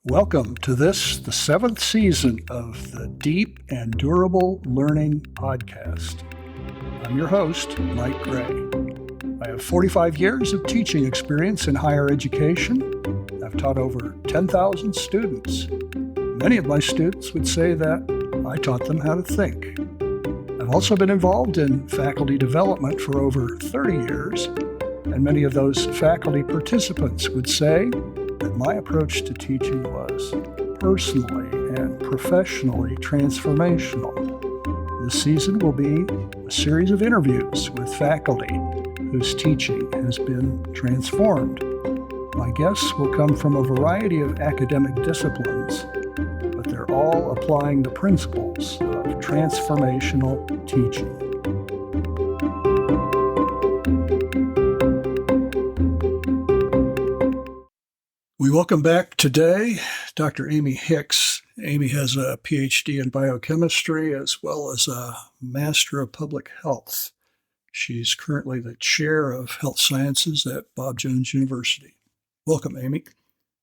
Welcome to the seventh season of the Deep and Durable Learning Podcast. I'm your host, Mike Gray. I have 45 years of teaching experience in higher education. I've taught over 10,000 students. Many of my students would say that I taught them how to think. I've also been involved in faculty development for over 30 years, and many of those faculty participants would say that my approach to teaching was personally and professionally transformational. This season will be a series of interviews with faculty whose teaching has been transformed. My guests will come from a variety of academic disciplines, but they're all applying the principles of transformational teaching. We welcome back today Dr. Amy Hicks. Amy has a PhD in biochemistry as well as a Master of Public Health. She's currently the Chair of Health Sciences at Bob Jones University. Welcome, Amy.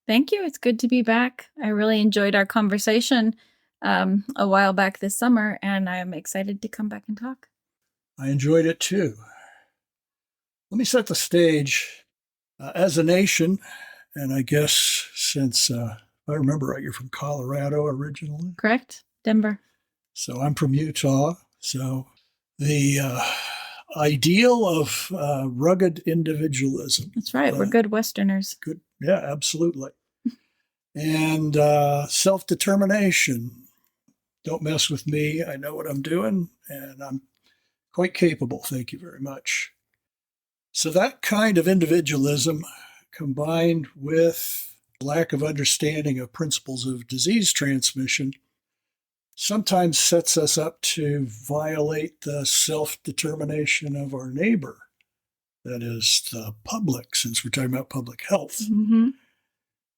Thank you. It's good to be back. I really enjoyed our conversation a while back this summer, and I'm excited to come back and talk. I enjoyed it too. Let me set the stage. As a nation, and I guess since, if I remember right, you're from Colorado originally? Correct. Denver. So I'm from Utah. So the ideal of rugged individualism. That's right. We're good Westerners. Good. Yeah, absolutely. And self-determination. Don't mess with me. I know what I'm doing, and I'm quite capable. Thank you very much. So that kind of individualism, combined with lack of understanding of principles of disease transmission, sometimes sets us up to violate the self-determination of our neighbor, that is, the public, since we're talking about public health. Mm-hmm.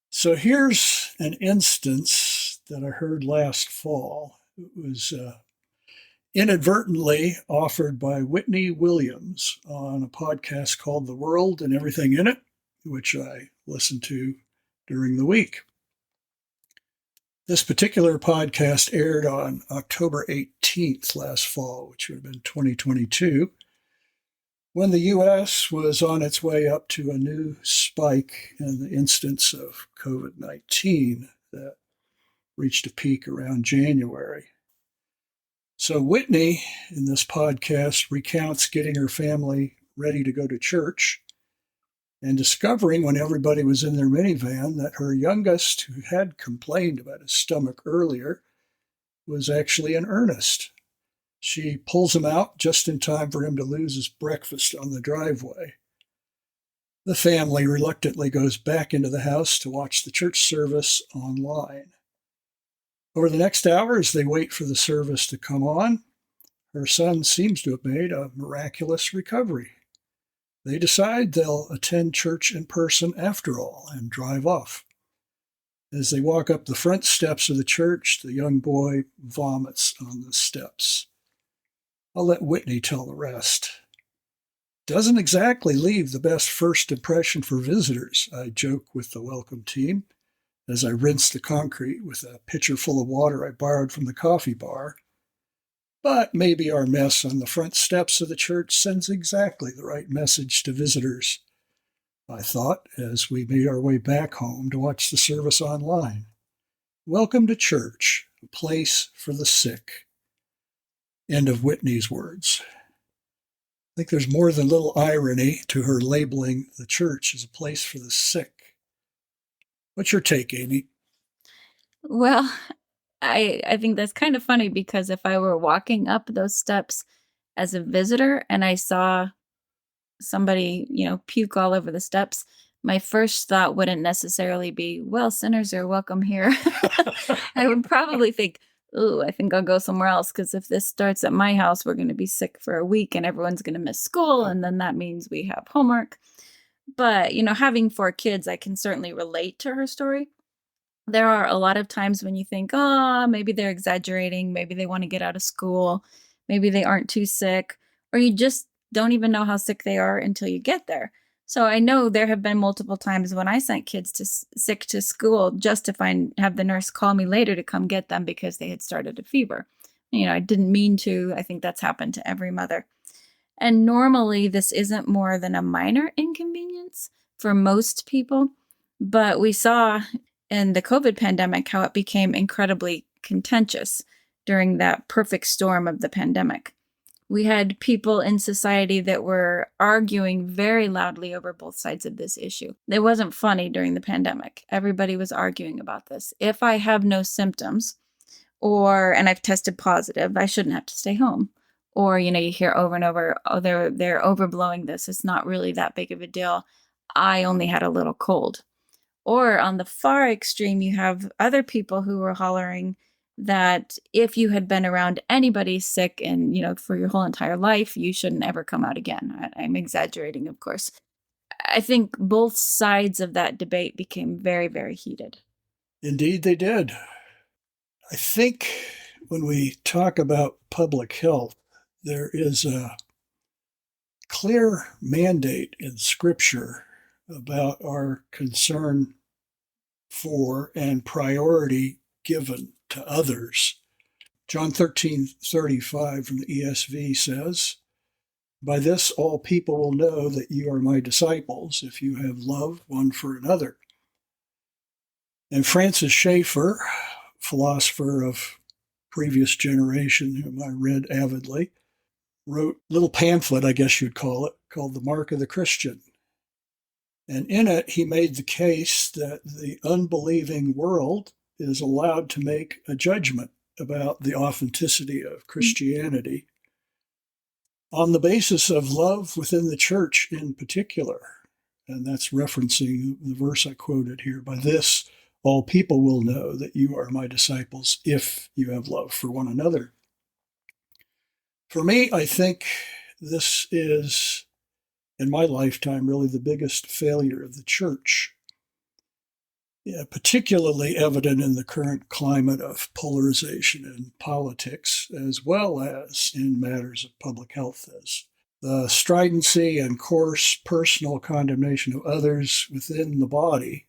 So here's an instance that I heard last fall. It was inadvertently offered by Whitney Williams on a podcast called The World and Everything in It, which I listened to during the week. This particular podcast aired on October 18th last fall, which would have been 2022, when the U.S. was on its way up to a new spike in the instance of COVID-19 that reached a peak around January. So Whitney, in this podcast, recounts getting her family ready to go to church and discovering when everybody was in their minivan that her youngest, who had complained about his stomach earlier, was actually in earnest. She pulls him out just in time for him to lose his breakfast on the driveway. The family reluctantly goes back into the house to watch the church service online. Over the next hour, as they wait for the service to come on, her son seems to have made a miraculous recovery. They decide they'll attend church in person after all and drive off. As they walk up the front steps of the church, the young boy vomits on the steps. I'll let Whitney tell the rest. Doesn't exactly leave the best first impression for visitors, I joke with the welcome team as I rinse the concrete with a pitcher full of water I borrowed from the coffee bar. But maybe our mess on the front steps of the church sends exactly the right message to visitors, I thought, as we made our way back home to watch the service online. Welcome to church, a place for the sick. End of Whitney's words. I think there's more than a little irony to her labeling the church as a place for the sick. What's your take, Amy? Well, I think that's kind of funny because if I were walking up those steps as a visitor and I saw somebody, puke all over the steps, my first thought wouldn't necessarily be, well, sinners are welcome here. I would probably think, ooh, I think I'll go somewhere else because if this starts at my house, we're going to be sick for a week and everyone's going to miss school. And then that means we have homework. But, having 4 kids, I can certainly relate to her story. There are a lot of times when you think, oh, maybe they're exaggerating. Maybe they want to get out of school. Maybe they aren't too sick. Or you just don't even know how sick they are until you get there. So I know there have been multiple times when I sent kids sick to school just to have the nurse call me later to come get them because they had started a fever. I didn't mean to. I think that's happened to every mother. And normally this isn't more than a minor inconvenience for most people, but we saw in the COVID pandemic how it became incredibly contentious during that perfect storm of the pandemic. We had people in society that were arguing very loudly over both sides of this issue. It wasn't funny during the pandemic. Everybody was arguing about this. If I have no symptoms and I've tested positive, I shouldn't have to stay home. Or, you hear over and over, oh, they're overblowing this. It's not really that big of a deal. I only had a little cold. Or on the far extreme, you have other people who were hollering that if you had been around anybody sick and, for your whole entire life, you shouldn't ever come out again. I'm exaggerating, of course. I think both sides of that debate became very, very heated. Indeed, they did. I think when we talk about public health, there is a clear mandate in Scripture about our concern for and priority given to others. John 13:35 from the ESV says, "By this all people will know that you are my disciples, if you have love one for another." And Francis Schaeffer, philosopher of previous generation, whom I read avidly, wrote a little pamphlet, I guess you'd call it, called The Mark of the Christian. And in it, he made the case that the unbelieving world is allowed to make a judgment about the authenticity of Christianity on the basis of love within the church in particular. And that's referencing the verse I quoted here. By this, all people will know that you are my disciples if you have love for one another. For me, I think this is, in my lifetime, really the biggest failure of the church. Yeah, particularly evident in the current climate of polarization in politics, as well as in matters of public health. As the stridency and coarse personal condemnation of others within the body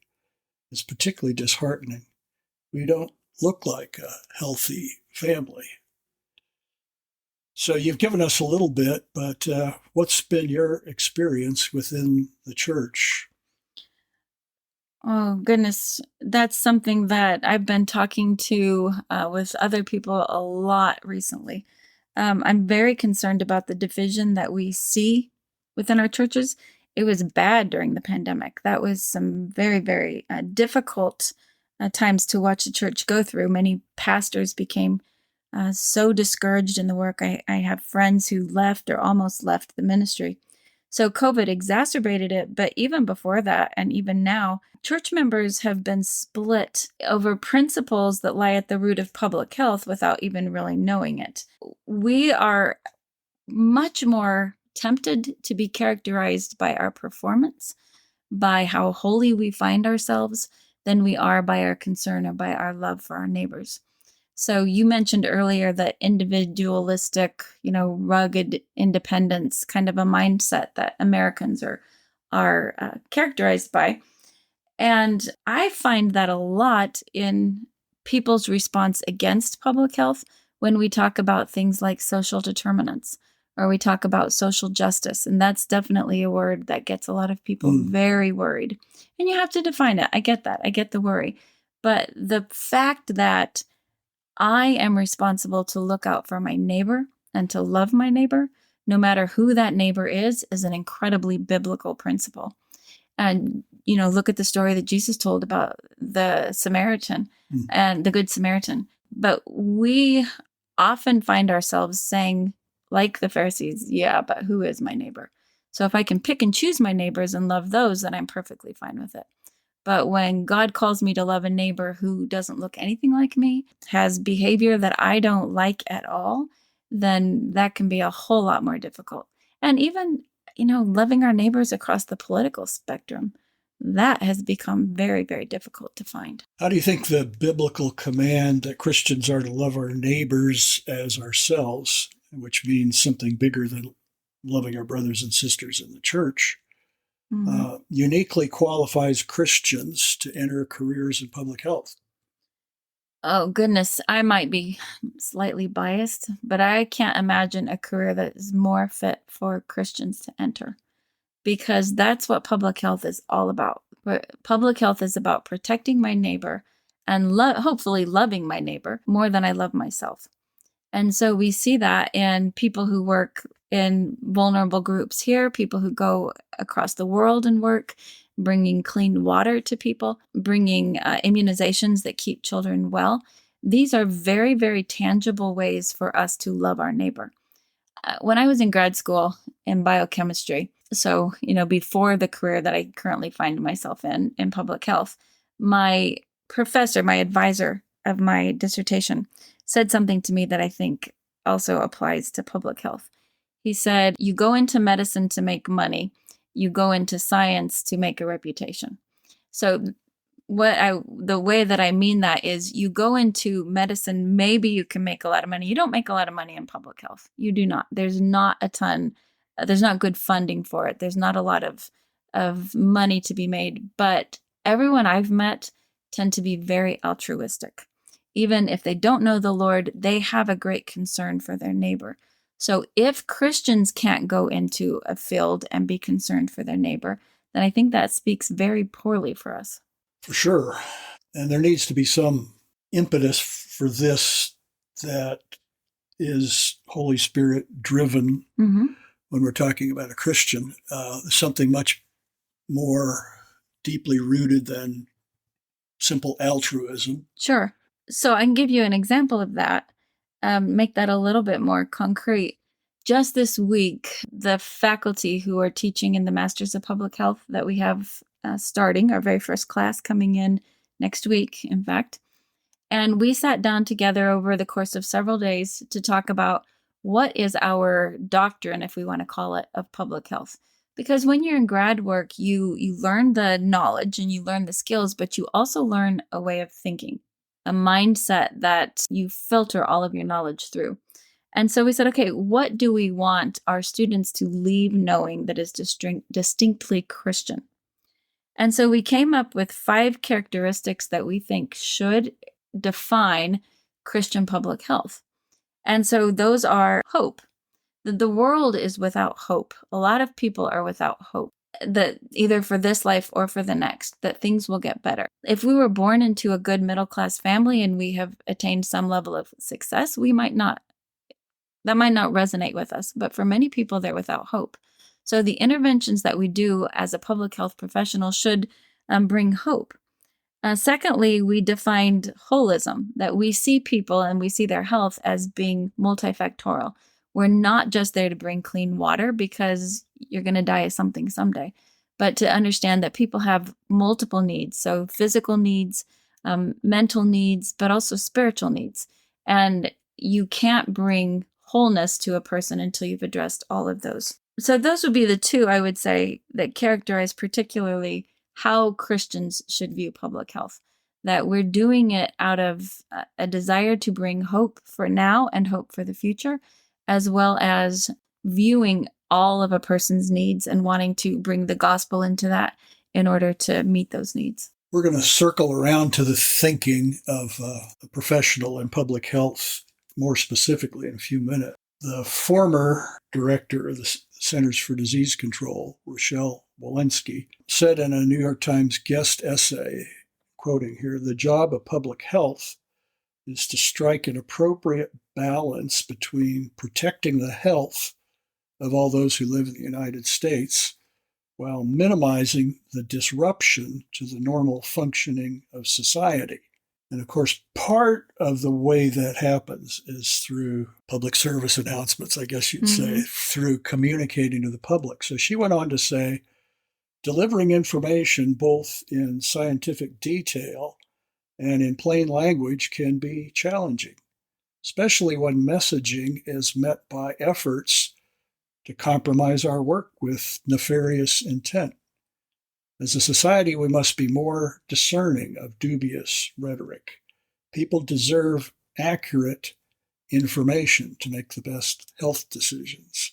is particularly disheartening. We don't look like a healthy family. So you've given us a little bit, but what's been your experience within the church? Oh, goodness. That's something that I've been talking to with other people a lot recently. I'm very concerned about the division that we see within our churches. It was bad during the pandemic. That was some very, very difficult times to watch the church go through. Many pastors became so discouraged in the work. I have friends who left or almost left the ministry. So COVID exacerbated it, but even before that, and even now, church members have been split over principles that lie at the root of public health without even really knowing it. We are much more tempted to be characterized by our performance, by how holy we find ourselves, than we are by our concern or by our love for our neighbors. So you mentioned earlier that individualistic, rugged independence kind of a mindset that Americans are characterized by. And I find that a lot in people's response against public health when we talk about things like social determinants or we talk about social justice. And that's definitely a word that gets a lot of people very worried. And you have to define it. I get that. I get the worry. But the fact that I am responsible to look out for my neighbor and to love my neighbor, no matter who that neighbor is an incredibly biblical principle. And, look at the story that Jesus told about the Samaritan and the Good Samaritan. But we often find ourselves saying, like the Pharisees, yeah, but who is my neighbor? So if I can pick and choose my neighbors and love those, then I'm perfectly fine with it. But when God calls me to love a neighbor who doesn't look anything like me, has behavior that I don't like at all, then that can be a whole lot more difficult. And even, loving our neighbors across the political spectrum, that has become very, very difficult to find. How do you think the biblical command that Christians are to love our neighbors as ourselves, which means something bigger than loving our brothers and sisters in the church, uniquely qualifies Christians to enter careers in public health? Oh, goodness. I might be slightly biased, but I can't imagine a career that is more fit for Christians to enter because that's what public health is all about. Public health is about protecting my neighbor and hopefully loving my neighbor more than I love myself. And so we see that in people who work in vulnerable groups here, people who go across the world and work, bringing clean water to people, bringing immunizations that keep children well. These are very, very tangible ways for us to love our neighbor. When I was in grad school in biochemistry, so, before the career that I currently find myself in public health, my professor, my advisor of my dissertation, said something to me that I think also applies to public health. He said, you go into medicine to make money, you go into science to make a reputation. So the way that I mean that is you go into medicine, maybe you can make a lot of money. You don't make a lot of money in public health. You do not. There's not a ton, there's not good funding for it. There's not a lot of money to be made, but everyone I've met tend to be very altruistic. Even if they don't know the Lord, they have a great concern for their neighbor. So if Christians can't go into a field and be concerned for their neighbor, then I think that speaks very poorly for us. For sure. And there needs to be some impetus for this that is Holy Spirit driven when we're talking about a Christian, something much more deeply rooted than simple altruism. Sure. So I can give you an example of that, make that a little bit more concrete. Just this week, the faculty who are teaching in the Masters of Public Health that we have starting, our very first class coming in next week, in fact, and we sat down together over the course of several days to talk about what is our doctrine, if we want to call it, of public health. Because when you're in grad work, you learn the knowledge and you learn the skills, but you also learn a way of thinking, a mindset that you filter all of your knowledge through. And so we said, okay, what do we want our students to leave knowing that is distinctly Christian? And so we came up with 5 characteristics that we think should define Christian public health. And so those are hope. The world is without hope. A lot of people are without hope, that either for this life or for the next, that things will get better. If we were born into a good middle-class family and we have attained some level of success, that might not resonate with us. But for many people, they're without hope. So the interventions that we do as a public health professional should bring hope. Secondly, we defined holism, that we see people and we see their health as being multifactorial. We're not just there to bring clean water because you're going to die of something someday, but to understand that people have multiple needs. So physical needs, mental needs, but also spiritual needs. And you can't bring wholeness to a person until you've addressed all of those. So those would be the 2, I would say, that characterize particularly how Christians should view public health, that we're doing it out of a desire to bring hope for now and hope for the future, as well as viewing all of a person's needs and wanting to bring the gospel into that in order to meet those needs. We're going to circle around to the thinking of a professional in public health more specifically in a few minutes. The former director of the Centers for Disease Control, Rochelle Walensky, said in a New York Times guest essay, quoting here, "The job of public health is to strike an appropriate balance between protecting the health of all those who live in the United States while minimizing the disruption to the normal functioning of society." And of course, part of the way that happens is through public service announcements, I guess you'd say, through communicating to the public. So she went on to say, delivering information both in scientific detail and in plain language can be challenging, especially when messaging is met by efforts to compromise our work with nefarious intent. As a society, we must be more discerning of dubious rhetoric. People deserve accurate information to make the best health decisions.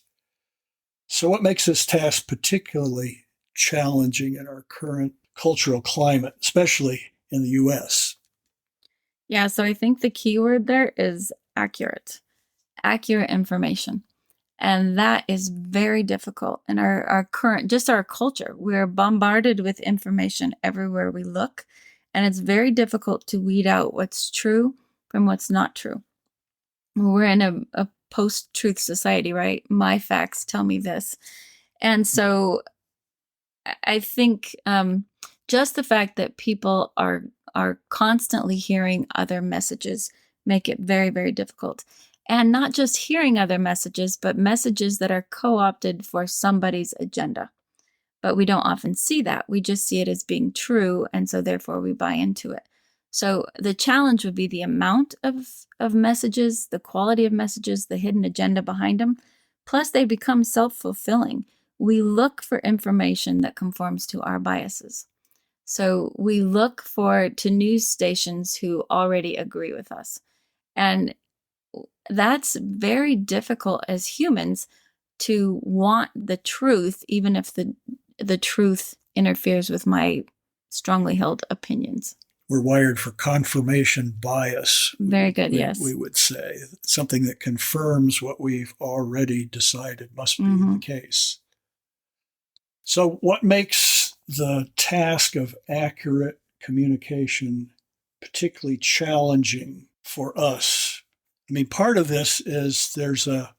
So what makes this task particularly challenging in our current cultural climate, especially in the U.S.? Yeah, so I think the key word there is accurate information. And that is very difficult in our current, just our culture. We're bombarded with information everywhere we look. And it's very difficult to weed out what's true from what's not true. We're in a post-truth society, right? My facts tell me this. And so I think just the fact that people are constantly hearing other messages make it very, very difficult. And not just hearing other messages, but messages that are co-opted for somebody's agenda. But we don't often see that. We just see it as being true, and so therefore we buy into it. So the challenge would be the amount of messages, the quality of messages, the hidden agenda behind them. Plus, they become self-fulfilling. We look for information that conforms to our biases. So we look to news stations who already agree with us. And that's very difficult as humans to want the truth, even if the truth interferes with my strongly held opinions. We're wired for confirmation bias. Very good, yes. We would say something that confirms what we've already decided must be the case. So what makes the task of accurate communication particularly challenging for us? I mean, part of this is there's a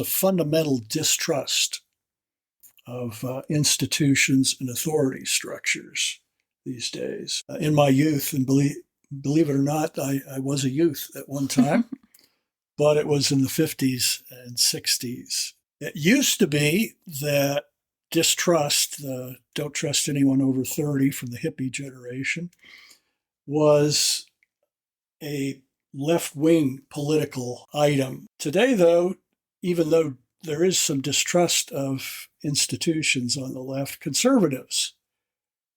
fundamental distrust of institutions and authority structures these days. In my youth, and believe it or not, I was a youth at one time, but it was in the 50s and 60s. It used to be that distrust, don't trust anyone over 30 from the hippie generation, was a left-wing political item. Today, though, even though there is some distrust of institutions on the left, conservatives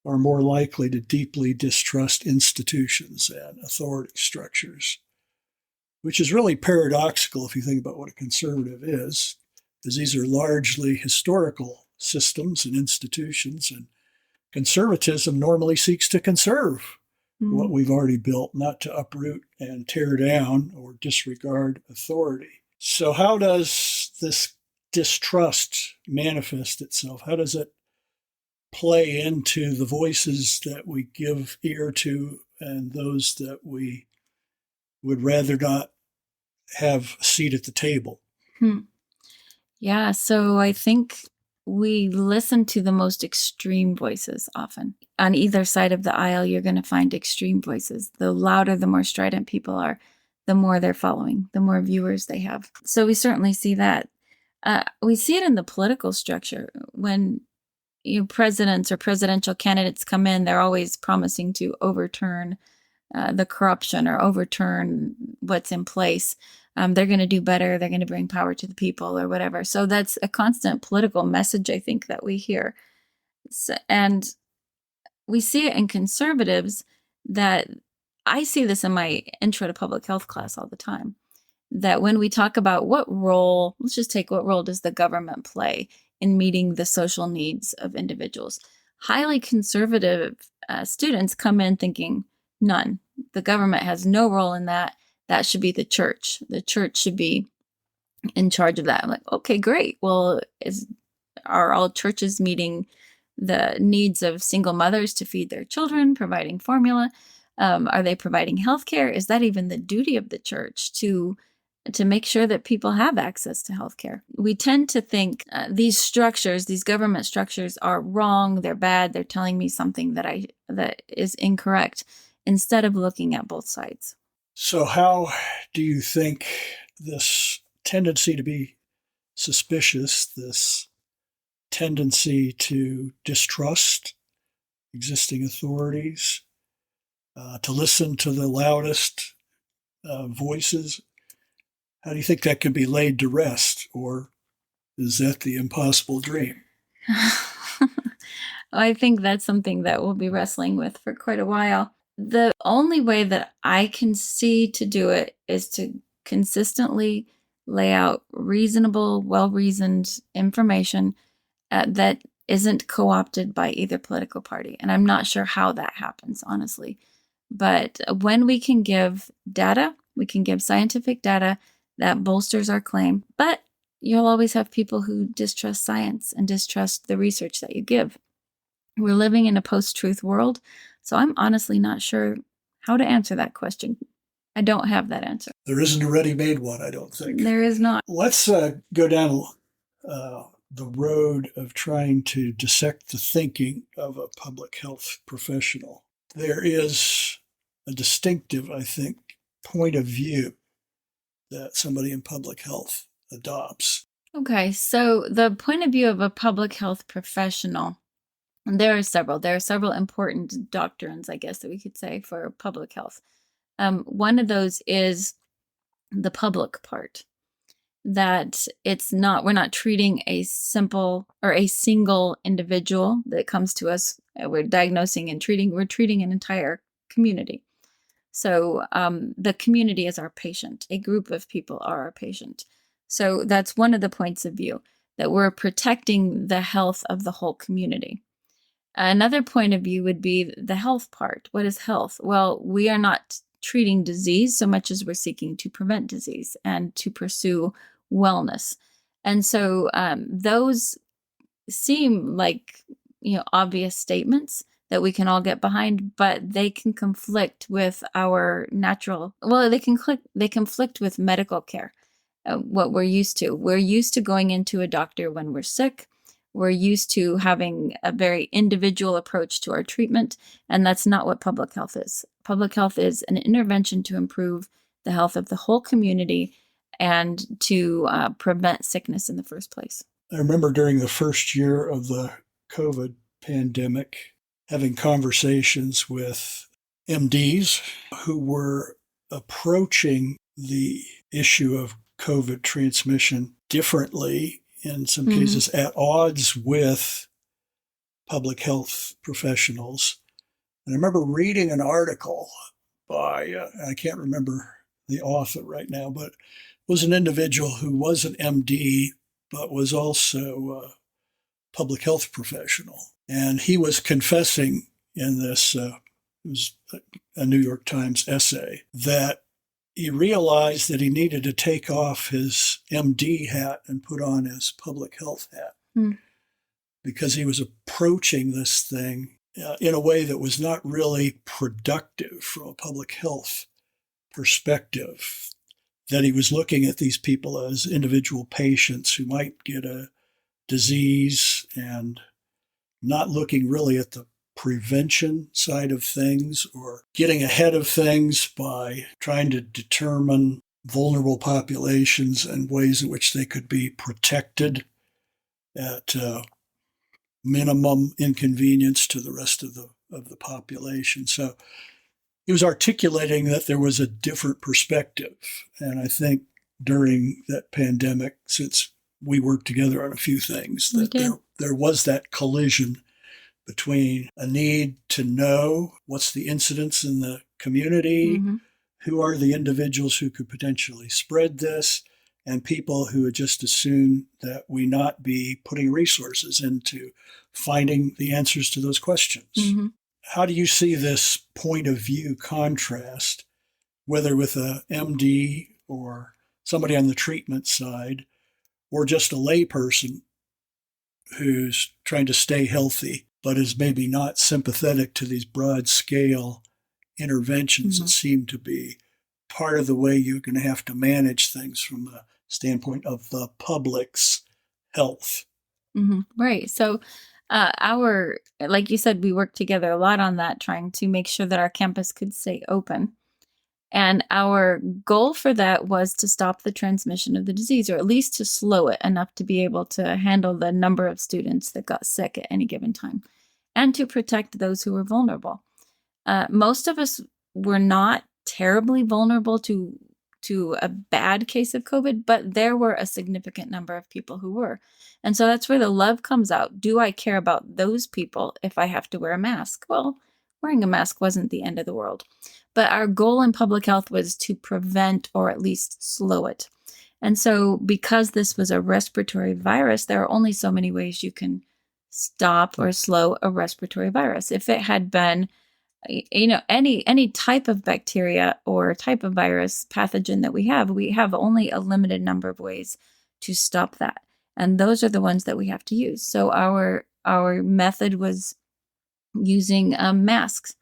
are more likely to deeply distrust institutions and authority structures, which is really paradoxical if you think about what a conservative is, because these are largely historical systems and institutions, and conservatism normally seeks to conserve what we've already built, not to uproot and tear down or disregard authority. So how does this distrust manifest itself? How does it play into the voices that we give ear to and those that we would rather not have a seat at the table? Yeah, so I think we listen to the most extreme voices often. On either side of the aisle, you're going to find extreme voices. The louder, the more strident people are, the more they're following, the more viewers they have. So we certainly see that. We see it in the political structure. When presidents or presidential candidates come in, they're always promising to overturn the corruption or overturn what's in place. They're going to do better. They're going to bring power to the people or whatever. So that's a constant political message, I think, that we hear. And we see it in conservatives that I see this in my intro to public health class all the time, that when we talk about let's just take what role does the government play in meeting the social needs of individuals. Highly conservative students come in thinking, none. The government has no role in that. That should be the church. The church should be in charge of that. I'm like, okay, great. Well, are all churches meeting the needs of single mothers to feed their children, providing formula? Are they providing healthcare? Is that even the duty of the church to make sure that people have access to healthcare? We tend to think these government structures are wrong, they're bad, they're telling me something that is incorrect, instead of looking at both sides. So how do you think this tendency to be suspicious, this tendency to distrust existing authorities, to listen to the loudest voices, how do you think that can be laid to rest, or is that the impossible dream? I think that's something that we'll be wrestling with for quite a while. The only way that I can see to do it is to consistently lay out reasonable, well-reasoned information that isn't co-opted by either political party. And I'm not sure how that happens, honestly. But when we can give data, we can give scientific data that bolsters our claim, but you'll always have people who distrust science and distrust the research that you give. We're living in a post-truth world, so I'm honestly not sure how to answer that question. I don't have that answer. There isn't a ready-made one, I don't think. There is not. Let's go down the road of trying to dissect the thinking of a public health professional. There is a distinctive, I think, point of view that somebody in public health adopts. Okay, so the point of view of a public health professional, there are several. There are several important doctrines, I guess, that we could say for public health. One of those is the public part, that we're not treating a simple or a single individual that comes to us. We're diagnosing and treating, we're treating an entire community. So the community is our patient. A group of people are our patient. So that's one of the points of view, that we're protecting the health of the whole community. Another point of view would be the health part. What is health? Well, we are not treating disease so much as we're seeking to prevent disease and to pursue wellness. And so those seem like, obvious statements that we can all get behind, but they can conflict with our they conflict with medical care, what we're used to. We're used to going into a doctor when we're sick. We're used to having a very individual approach to our treatment, and that's not what public health is. Public health is an intervention to improve the health of the whole community and to prevent sickness in the first place. I remember during the first year of the COVID pandemic, having conversations with MDs who were approaching the issue of COVID transmission differently, in some cases at odds with public health professionals. And I remember reading an article by, I can't remember the author right now, but it was an individual who was an MD, but was also a public health professional. And he was confessing in this, it was a New York Times essay, that he realized that he needed to take off his MD hat and put on his public health hat because he was approaching this thing in a way that was not really productive from a public health perspective, that he was looking at these people as individual patients who might get a disease and not looking really at the prevention side of things or getting ahead of things by trying to determine vulnerable populations and ways in which they could be protected at minimum inconvenience to the rest of the population. So he was articulating that there was a different perspective. And I think during that pandemic, since we worked together on a few things, that there was that collision between a need to know what's the incidence in the community, who are the individuals who could potentially spread this, and people who would just assume that we not be putting resources into finding the answers to those questions. How do you see this point of view contrast, whether with a MD or somebody on the treatment side, or just a layperson who's trying to stay healthy, but is maybe not sympathetic to these broad scale interventions that seem to be part of the way you're going to have to manage things from the standpoint of the public's health? Right. So like you said, we worked together a lot on that, trying to make sure that our campus could stay open. And our goal for that was to stop the transmission of the disease, or at least to slow it enough to be able to handle the number of students that got sick at any given time, and to protect those who were vulnerable. Most of us were not terribly vulnerable to a bad case of COVID, but there were a significant number of people who were. And so that's where the love comes out. Do I care about those people if I have to wear a mask? Well, wearing a mask wasn't the end of the world. But our goal in public health was to prevent or at least slow it. And so because this was a respiratory virus, there are only so many ways you can stop or slow a respiratory virus. If it had been, any type of bacteria or type of virus pathogen that we have only a limited number of ways to stop that. And those are the ones that we have to use. So our method was using masks.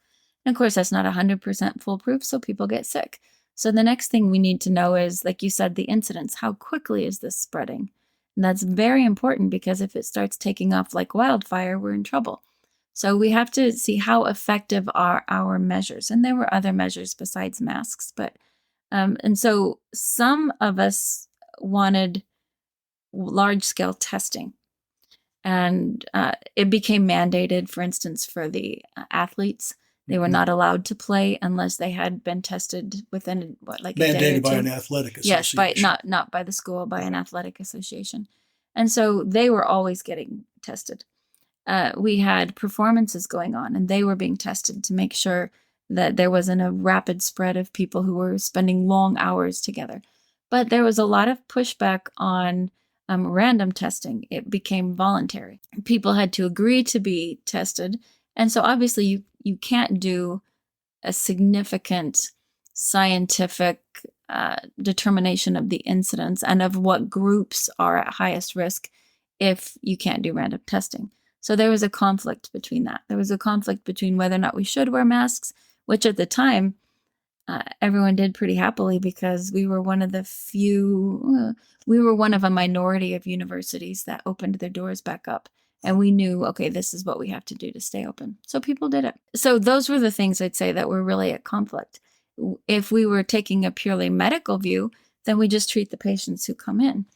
And of course, that's not 100% foolproof, so people get sick. So the next thing we need to know is, like you said, the incidence. How quickly is this spreading? And that's very important, because if it starts taking off like wildfire, we're in trouble. So we have to see how effective are our measures. And there were other measures besides masks. And so some of us wanted large-scale testing. And it became mandated, for instance, for the athletes. They were not allowed to play unless they had been tested within a day or two. Mandated by an athletic association. Yes, not by the school, by an athletic association. And so they were always getting tested. We had performances going on, and they were being tested to make sure that there wasn't a rapid spread of people who were spending long hours together. But there was a lot of pushback on random testing. It became voluntary. People had to agree to be tested. And so obviously you can't do a significant scientific determination of the incidence and of what groups are at highest risk if you can't do random testing. So there was a conflict between that. There was a conflict between whether or not we should wear masks, which at the time, everyone did pretty happily, because we were one of the few, we were one of a minority of universities that opened their doors back up. And we knew, okay, this is what we have to do to stay open. So people did it. So those were the things I'd say that were really at conflict. If we were taking a purely medical view, then we just treat the patients who come in.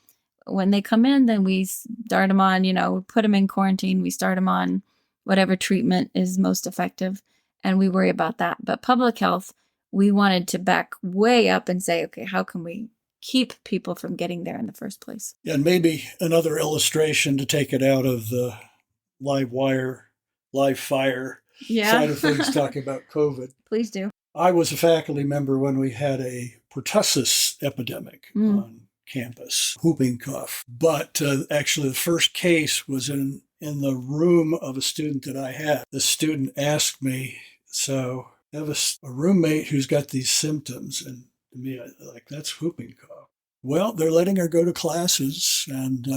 When they come in, then we start them on, put them in quarantine. We start them on whatever treatment is most effective, and we worry about that. But public health, we wanted to back way up and say, okay, how can we keep people from getting there in the first place? Yeah, and maybe another illustration to take it out of the live wire, live fire side of things, talking about COVID. Please do. I was a faculty member when we had a pertussis epidemic on campus, whooping cough. But actually, the first case was in the room of a student that I had. The student asked me, so I have a roommate who's got these symptoms, and to me, that's whooping cough. Well, they're letting her go to classes, and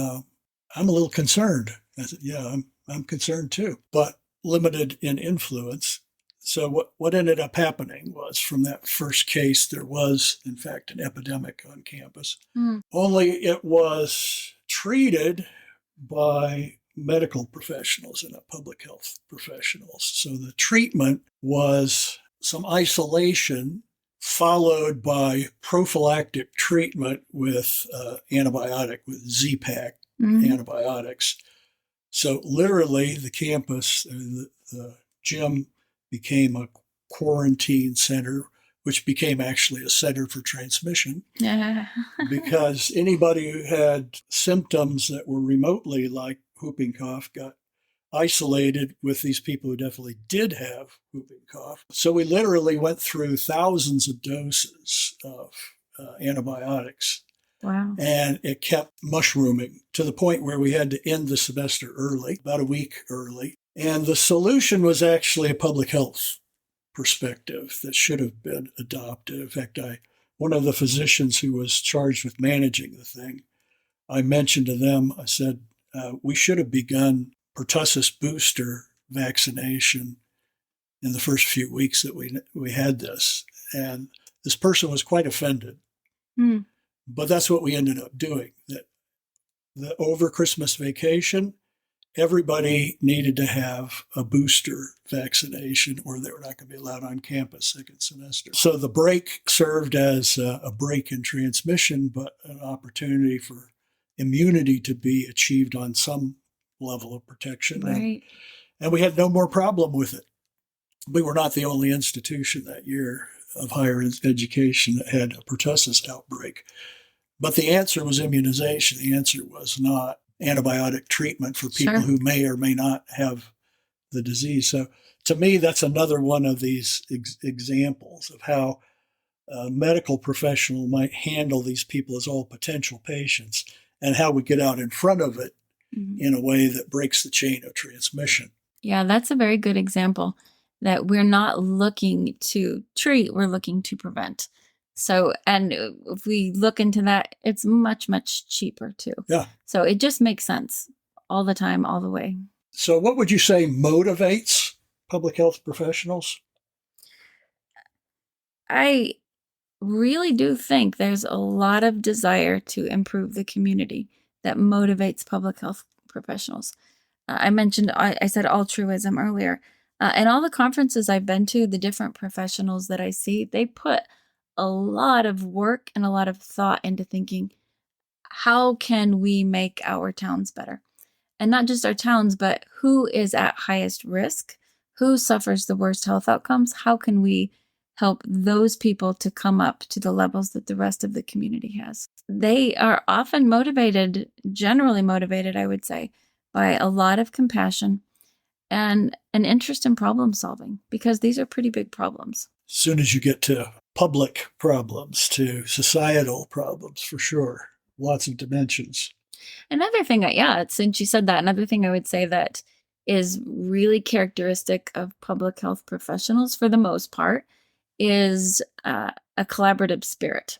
I'm a little concerned. I said, yeah, I'm concerned too, but limited in influence. So what ended up happening was, from that first case, there was, in fact, an epidemic on campus. Only it was treated by medical professionals and not public health professionals. So the treatment was some isolation followed by prophylactic treatment with antibiotic, with Z-Pak antibiotics. So literally the campus, the gym became a quarantine center, which became actually a center for transmission. Because anybody who had symptoms that were remotely like whooping cough got isolated with these people who definitely did have whooping cough. So we literally went through thousands of doses of antibiotics. Wow. And it kept mushrooming to the point where we had to end the semester early, about a week early. And the solution was actually a public health perspective that should have been adopted. In fact, one of the physicians who was charged with managing the thing, I mentioned to them, I said, we should have begun pertussis booster vaccination in the first few weeks that we had this. And this person was quite offended. But that's what we ended up doing. That over Christmas vacation, everybody needed to have a booster vaccination or they were not going to be allowed on campus second semester. So the break served as a break in transmission, but an opportunity for immunity to be achieved on some level of protection. Right. And we had no more problem with it. We were not the only institution that year of higher education that had a pertussis outbreak. But the answer was immunization. The answer was not antibiotic treatment for people who may or may not have the disease. So to me, that's another one of these examples of how a medical professional might handle these people as all potential patients and how we get out in front of it in a way that breaks the chain of transmission. Yeah, that's a very good example that we're not looking to treat, we're looking to prevent. So, and if we look into that, it's much, much cheaper too. Yeah. So it just makes sense all the time, all the way. So what would you say motivates public health professionals? I really do think there's a lot of desire to improve the community that motivates public health professionals. I mentioned, I said altruism earlier. And all the conferences I've been to, the different professionals that I see, they put a lot of work and a lot of thought into thinking, how can we make our towns better? And not just our towns, but who is at highest risk? Who suffers the worst health outcomes? How can we help those people to come up to the levels that the rest of the community has? They are often motivated, generally motivated, I would say, by a lot of compassion and an interest in problem solving, because these are pretty big problems. As soon as you get to public problems, to societal problems, for sure, lots of dimensions. Another thing, since you said that, another thing I would say that is really characteristic of public health professionals for the most part is a collaborative spirit.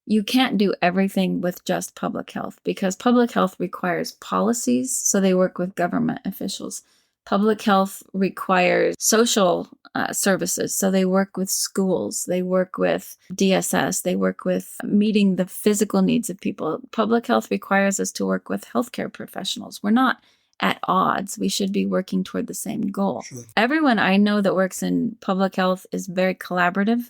You can't do everything with just public health because public health requires policies, so they work with government officials. Public health requires social services, so they work with schools, they work with DSS, they work with meeting the physical needs of people. Public health requires us to work with healthcare professionals. We're not at odds. We should be working toward the same goal. Sure. Everyone I know that works in public health is very collaborative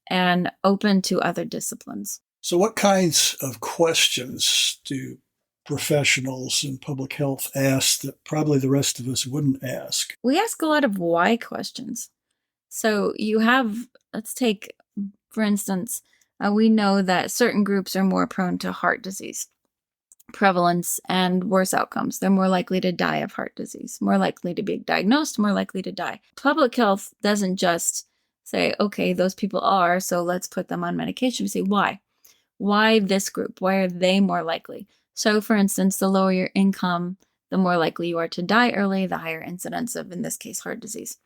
and open to other disciplines. So what kinds of questions do professionals in public health ask that probably the rest of us wouldn't ask? We ask a lot of why questions. So you have, let's take, for instance, we know that certain groups are more prone to heart disease prevalence and worse outcomes. They're more likely to die of heart disease, more likely to be diagnosed, more likely to die. Public health doesn't just say, okay, those people are, so let's put them on medication. We say, why? Why this group? Why are they more likely? So, for instance, the lower your income, the more likely you are to die early, the higher incidence of, in this case, heart disease.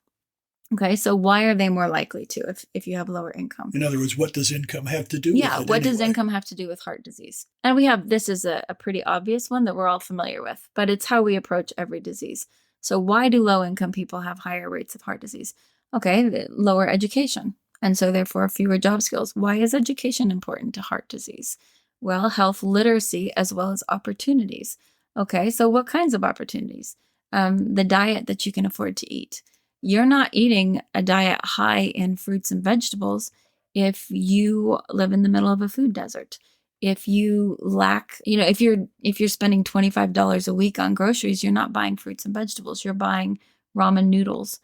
Okay, so why are they more likely to if you have lower income? In other words, what does income have to do with it? Yeah, what does income have to do with heart disease? And we have, this is a pretty obvious one that we're all familiar with, but it's how we approach every disease. So why do low income people have higher rates of heart disease? Okay, lower education, and so therefore fewer job skills. Why is education important to heart disease? Well, health literacy as well as opportunities. Okay, so what kinds of opportunities? The diet that you can afford to eat. You're not eating a diet high in fruits and vegetables if you live in the middle of a food desert. If you lack, if you're spending $25 a week on groceries, you're not buying fruits and vegetables. You're buying ramen noodles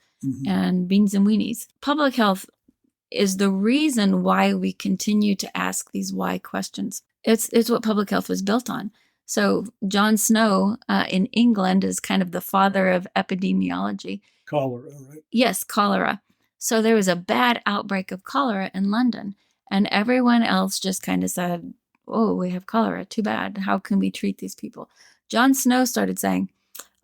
and beans and weenies. Public health is the reason why we continue to ask these why questions. It's what public health was built on. So John Snow in England is kind of the father of epidemiology. Cholera, right? Yes, cholera. So there was a bad outbreak of cholera in London, and everyone else just kind of said, oh, we have cholera. Too bad. How can we treat these people? John Snow started saying,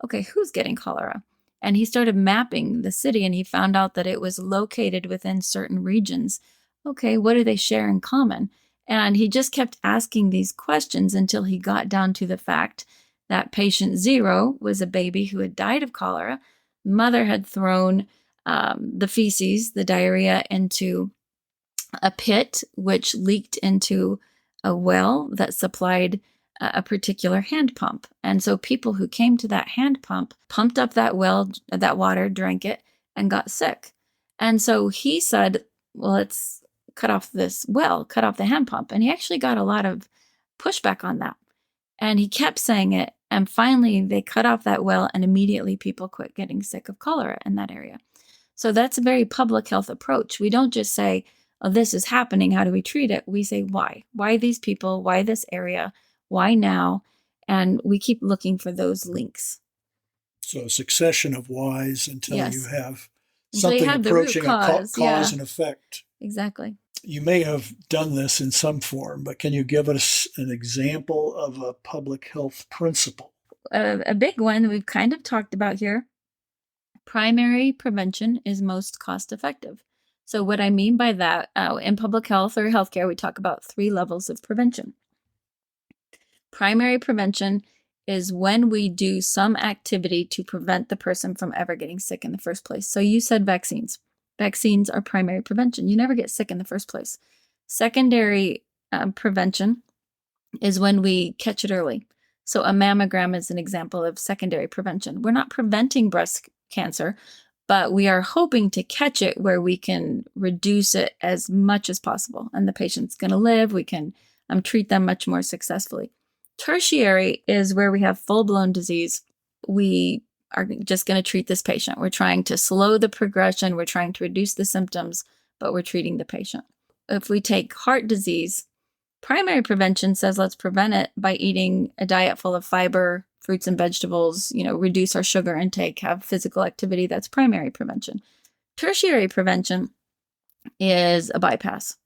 okay, who's getting cholera? And he started mapping the city, and he found out that it was located within certain regions. Okay, what do they share in common? And he just kept asking these questions until he got down to the fact that patient 0 was a baby who had died of cholera. Mother had thrown the feces, the diarrhea, into a pit, which leaked into a well that supplied a particular hand pump. And so people who came to that hand pump pumped up that well, that water, drank it, and got sick. And so he said, well, let's cut off this well, cut off the hand pump. And he actually got a lot of pushback on that. And he kept saying it. And finally, they cut off that well, and immediately people quit getting sick of cholera in that area. So that's a very public health approach. We don't just say, oh, this is happening. How do we treat it? We say, why? Why these people? Why this area? Why now? And we keep looking for those links. So a succession of whys until you have until something you have approaching the root cause, a cause and effect. Exactly. You may have done this in some form, but can you give us an example of a public health principle? a big one we've kind of talked about here, primary prevention is most cost effective. So what I mean by that, in public health or healthcare, we talk about 3 levels of prevention. Primary prevention is when we do some activity to prevent the person from ever getting sick in the first place. So you said vaccines. Vaccines are primary prevention. You never get sick in the first place. Secondary prevention is when we catch it early. So a mammogram is an example of secondary prevention. We're not preventing breast cancer, but we are hoping to catch it where we can reduce it as much as possible. And the patient's going to live. We can treat them much more successfully. Tertiary is where we have full-blown disease. We are just going to treat this patient. We're trying to slow the progression. We're trying to reduce the symptoms, but we're treating the patient. If we take heart disease, primary prevention says let's prevent it by eating a diet full of fiber, fruits and vegetables, reduce our sugar intake, have physical activity. That's primary prevention. Tertiary prevention is a bypass.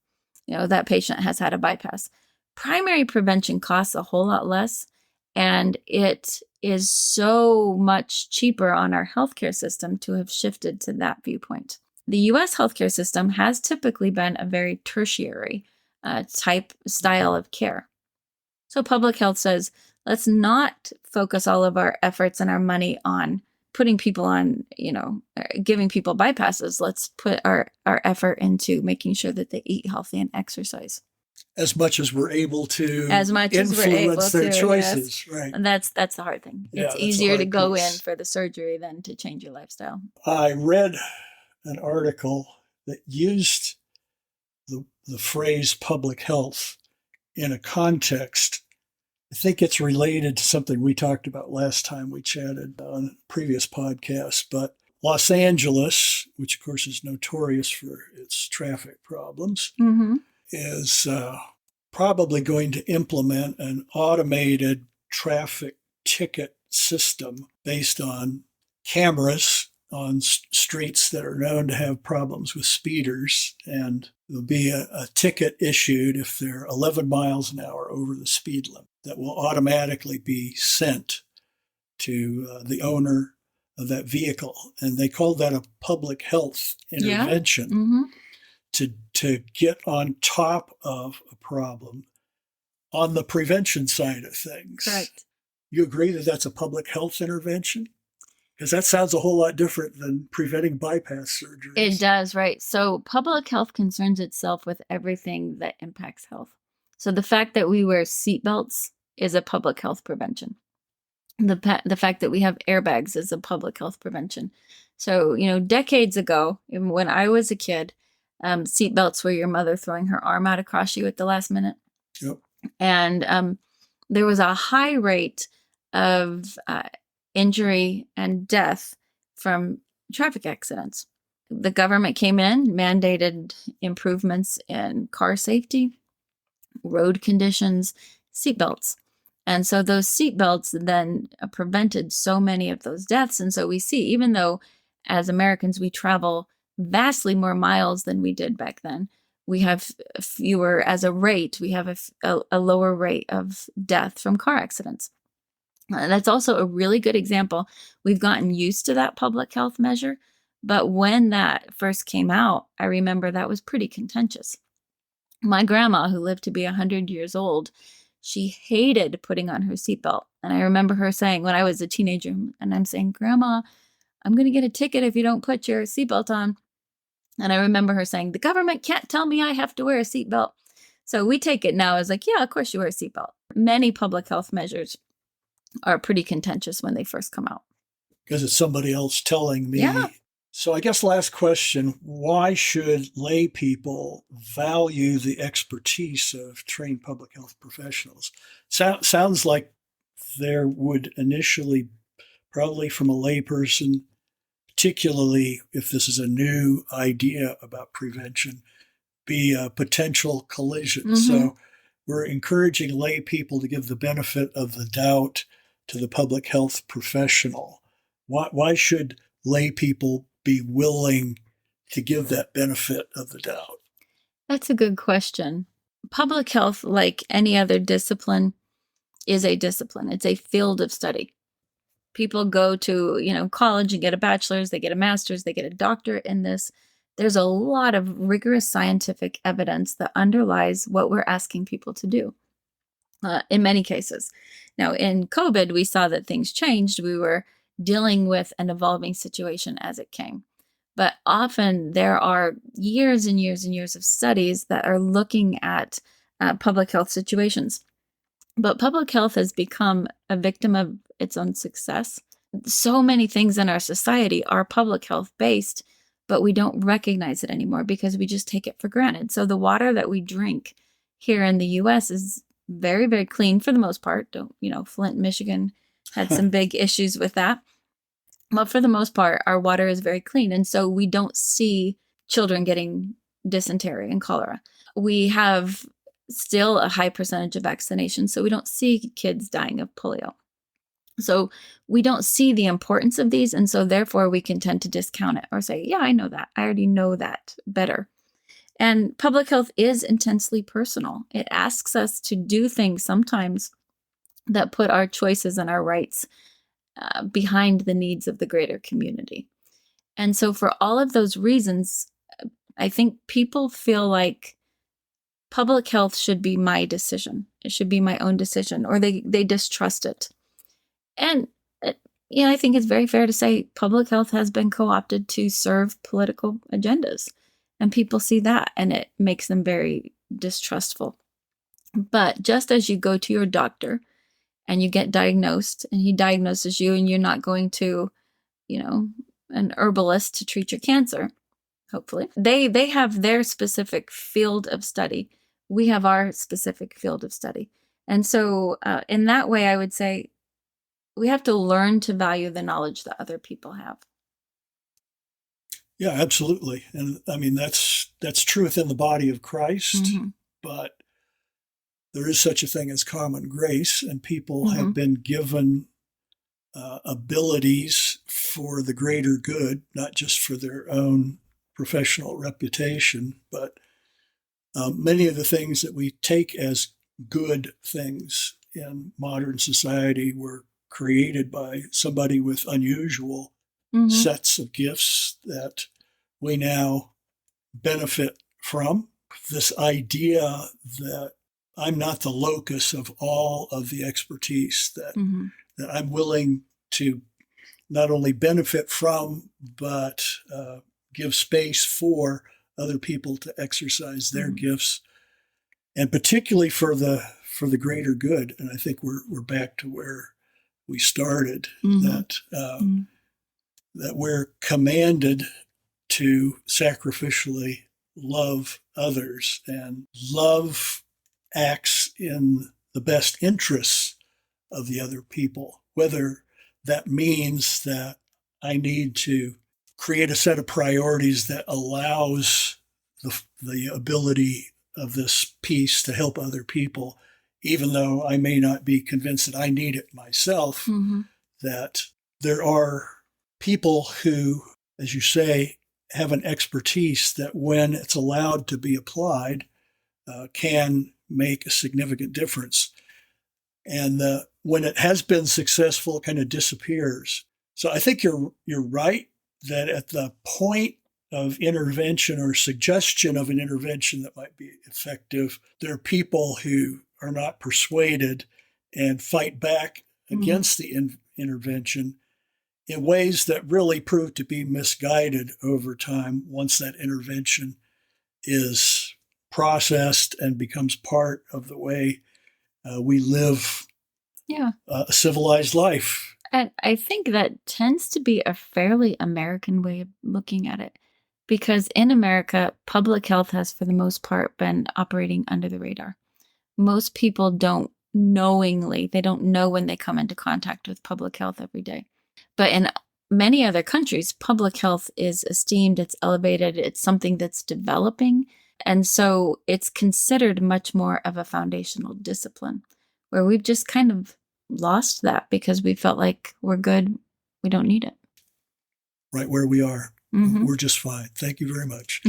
That patient has had a bypass. Primary prevention costs a whole lot less, and it is so much cheaper on our healthcare system to have shifted to that viewpoint. The US healthcare system has typically been a very tertiary style of care. So public health says, let's not focus all of our efforts and our money on putting people on, giving people bypasses. Let's put our effort into making sure that they eat healthy and exercise. As much as we're able to influence their choices, yes. Right? And that's the hard thing. Yeah, it's easier to go in for the surgery than to change your lifestyle. I read an article that used the phrase public health in a context. I think it's related to something we talked about last time we chatted on a previous podcast, but Los Angeles, which of course is notorious for its traffic problems, is probably going to implement an automated traffic ticket system based on cameras on streets that are known to have problems with speeders, and there'll be a ticket issued if they're 11 miles an hour over the speed limit that will automatically be sent to the owner of that vehicle. And they call that a public health intervention to get on top of a problem on the prevention side of things. Correct. You agree that that's a public health intervention? Because that sounds a whole lot different than preventing bypass surgeries. It does, right? So public health concerns itself with everything that impacts health. So the fact that we wear seatbelts is a public health prevention. The fact that we have airbags is a public health prevention. So, decades ago, even when I was a kid, seatbelts were your mother throwing her arm out across you at the last minute. Yep. And there was a high rate of injury and death from traffic accidents. The government came in, mandated improvements in car safety, road conditions, seatbelts. And so those seatbelts then prevented so many of those deaths. And so we see, even though as Americans we travel vastly more miles than we did back then, we have fewer, as a rate, we have a lower rate of death from car accidents. That's also a really good example. We've gotten used to that public health measure, but when that first came out, I remember that was pretty contentious. My grandma, who lived to be 100 years old, she hated putting on her seatbelt. And I remember her saying, when I was a teenager, and I'm saying, Grandma, I'm going to get a ticket if you don't put your seatbelt on. And I remember her saying, the government can't tell me I have to wear a seatbelt. So we take it now as like, yeah, of course you wear a seatbelt. Many public health measures are pretty contentious when they first come out. Because it's somebody else telling me. Yeah. So I guess last question, why should lay people value the expertise of trained public health professionals? Sounds like there would initially, probably from a layperson, particularly if this is a new idea about prevention, be a potential collision. So we're encouraging lay people to give the benefit of the doubt to the public health professional. Why should lay people be willing to give that benefit of the doubt? That's a good question. Public health, like any other discipline, is a discipline. It's a field of study. People go to, college and get a bachelor's, they get a master's, they get a doctorate in this. There's a lot of rigorous scientific evidence that underlies what we're asking people to do in many cases. Now, in COVID, we saw that things changed. We were dealing with an evolving situation as it came. But often there are years and years and years of studies that are looking at public health situations. But public health has become a victim of its own success. So many things in our society are public health based, but we don't recognize it anymore because we just take it for granted. So the water that we drink here in the US is very, very clean for the most part. Flint, Michigan had some big issues with that. But for the most part, our water is very clean. And so we don't see children getting dysentery and cholera. We have still a high percentage of vaccination, so we don't see kids dying of polio. So we don't see the importance of these, and so therefore we can tend to discount it or say, yeah, I know that. I already know that better. And public health is intensely personal. It asks us to do things sometimes that put our choices and our rights behind the needs of the greater community. And so for all of those reasons, I think people feel like public health should be my decision. It should be my own decision, or they distrust it. And I think it's very fair to say public health has been co-opted to serve political agendas. And people see that, and it makes them very distrustful. But just as you go to your doctor and you get diagnosed, and he diagnoses you, and you're not going to, an herbalist to treat your cancer, hopefully. They have their specific field of study. We have our specific field of study. And so in that way, I would say we have to learn to value the knowledge that other people have. Yeah, absolutely. And I mean, that's true within the body of Christ, but there is such a thing as common grace, and people have been given abilities for the greater good, not just for their own professional reputation, but many of the things that we take as good things in modern society were created by somebody with unusual sets of gifts that we now benefit from. This idea that I'm not the locus of all of the expertise that I'm willing to not only benefit from, but give space for other people to exercise their gifts, and particularly for the greater good. And I think we're back to where we started, that we're commanded to sacrificially love others, and love acts in the best interests of the other people, whether that means that I need to create a set of priorities that allows the ability of this piece to help other people, even though I may not be convinced that I need it myself, that there are people who, as you say, have an expertise that when it's allowed to be applied, can make a significant difference. And when it has been successful, it kind of disappears. So I think you're right that at the point of intervention or suggestion of an intervention that might be effective, there are people who are not persuaded and fight back against the intervention in ways that really prove to be misguided over time once that intervention is processed and becomes part of the way we live a civilized life. And I think that tends to be a fairly American way of looking at it, because in America, public health has, for the most part, been operating under the radar. Most people don't knowingly, they don't know when they come into contact with public health every day. But in many other countries, public health is esteemed, it's elevated, it's something that's developing. And so it's considered much more of a foundational discipline, where we've just kind of lost that because we felt like we're good, we don't need it. Right where we are. We're just fine. Thank you very much.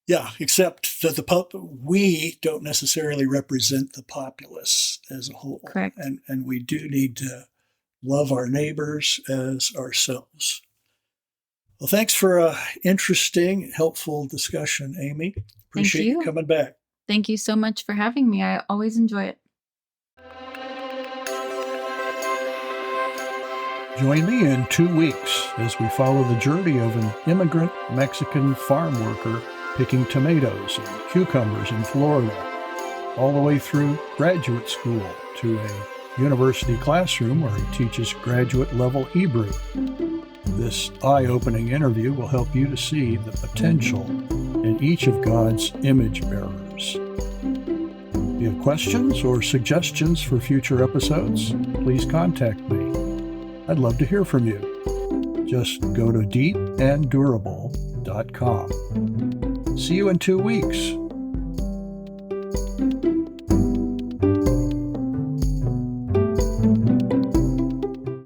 Yeah, except that we don't necessarily represent the populace as a whole. Correct. And we do need to love our neighbors as ourselves. Well, thanks for an interesting, helpful discussion, Amy. Appreciate you coming back. Thank you so much for having me. I always enjoy it. Join me in 2 weeks as we follow the journey of an immigrant Mexican farm worker picking tomatoes and cucumbers in Florida, all the way through graduate school to a university classroom where he teaches graduate-level Hebrew. This eye-opening interview will help you to see the potential in each of God's image bearers. If you have questions or suggestions for future episodes, please contact me. I'd love to hear from you. Just go to deepanddurable.com. See you in 2 weeks.